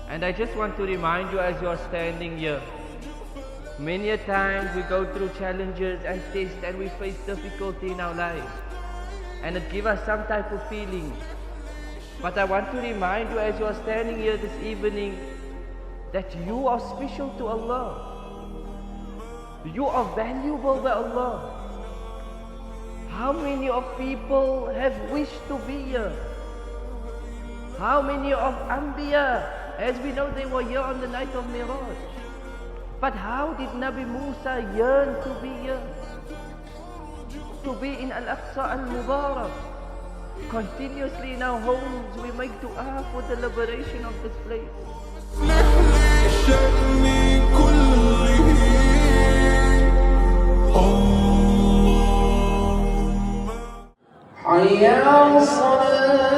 And I just want to remind you as you are standing here, many a times we go through challenges and tests and we face difficulty in our lives. And it gives us some type of feeling. But I want to remind you as you are standing here this evening that you are special to Allah. You are valuable by Allah. How many of people have wished to be here? How many of Anbiya, as we know, they were here on the night of Miraj. But how did Nabi Musa yearn to be here? To be in Al-Aqsa Al-Mubarak. Continuously in our homes, we make dua for the liberation of this place. حي على الصلاة